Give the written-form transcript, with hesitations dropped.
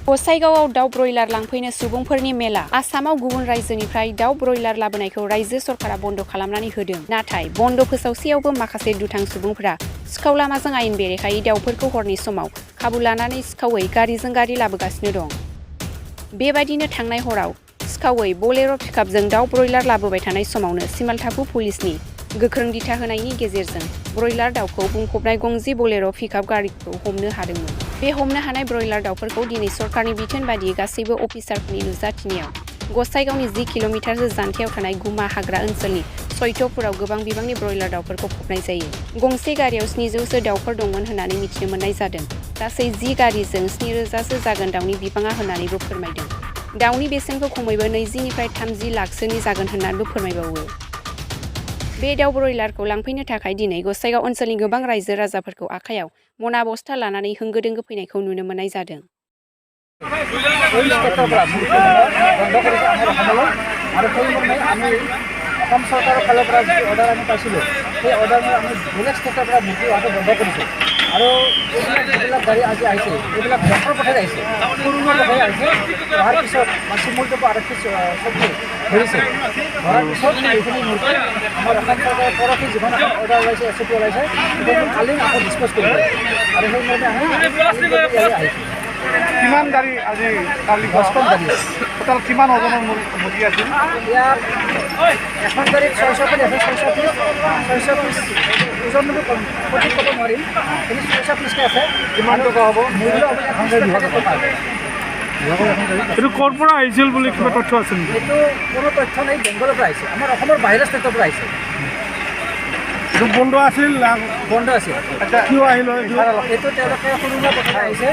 गसाइगावआव दाउ ब्रयलार लांफैनो सुबुंफोरनि मेला। आसामाव गुबुन रायजोनिफ्राय दाउ ब्रयलार लाबोनायखौ रायजो सरकारा बन्द खालामनानै होदों। नाथाय बन्द फोसावसेयावबो माखासे दुथां सुबुंफोरा सिखाव लामाजों आयेन बेरेखायै दाउफोरखौ हरनि समाव खाबु लानानै सिखावै गारिजों गारि लाबोगासिनो दं। बेबायदिनो थांनाय हराव सिखावै बलेर' पिकआपजों दाउ ब्रयलार लाबोबाय थानाय समावनो सिमालटापु पुलिसनि गोख्रों दिथा होनायनि गेजेरजों ब्रयलार दाउखौ बुंफबनाय गंसे बलेर' पिकआप गारिखौ हमनो हादोंमोन। बे हमनो हानाय ब्रयलार दाउफोरखौ दिनै सरकारनि बिथोन बादियै गासैबो अफिसारफोरनि नुजाथिनायाव गसाइगावनि 10 किल'मिटारसो जानथायाव थानाय गुमा हाग्रा ओनसोलनि सयटफोराव गोबां बिबांनि ब्रयलार दाउफोरखौ फबनाय जायो। गंसे गारियाव 700सो दाउफोर दंमोन होननानै मिथिनो मोननाय जादों। गासै 10 गारिजों 7000सो जागोन दाउनि बिबाङा होननानैबो फोरमायदों। दाउनि बेसेनखौ खमैबो 20 निफ्राय 30 लाखसोनि जागोन होननानैबो फोरमायबावो। बे दाउ ब्रयलारखौ लांफैनो थाखाय दिनै गसाइगाव ओनसोलनि गोबां रायजो राजाफोरखौ आखायाव मना बस्था लानानै होंगो दोंगो फैनायखौ नुनो मोननाय जादों। অসম চৰকাৰৰ ফালৰ পৰা যি অৰ্ডাৰ আমি পাইছিলোঁ সেই অৰ্ডাৰটো আমি বেলেগ ষ্টেটৰ পৰা মুকলি হোৱাটো বন্ধ কৰিছোঁ। আৰু যিবিলাক গাড়ী আজি আহিছে এইবিলাক ডক্টৰ পঠাই আহিছে, পুৰণা পঠাই আহিছে। অহাৰ পিছত চিমুলটাপু আৰক্ষী চকী ধৰিছে। ধৰাৰ পিছত এইখিনি মূৰ্তি আমাৰ অসম চৰকাৰৰ পৰহি যিখন অৰ্ডাৰ ওলাইছে SOP ওলাইছে সেইখন কালি আকৌ ডিছপ'জ কৰিব আৰু সেইমতে আমি ইয়ালৈ আহিছোঁ। কিমান গাড়ী আজি কালি 10খন গাড়ী টোটাল কিমান ওজনৰ মুৰ্গী আছিল? ইয়াত এখন গাড়ীত 600 পিচ আছে, 600 পিচ ওজন সঠিক ক'ব নোৱাৰিম, কিন্তু 600 পিচকৈ আছে। কিমান টকা হ'ব? মূল্য এখন গাড়ী 2,000 টকা। এইটো ক'ৰ পৰা আহিছিল বুলি কিবা তথ্য আছে নেকি? এইটো কোনো তথ্য নাই, বেংগলৰ পৰা আহিছে, আমাৰ অসমৰ বাহিৰৰ ষ্টেটৰ পৰা আহিছে। এইটো বন্ধ আছিল? বন্ধ আছিল। আচ্ছা, কিয় আহিল? এইটো তেওঁলোকে সৰুমুৱা কথা আহিছে।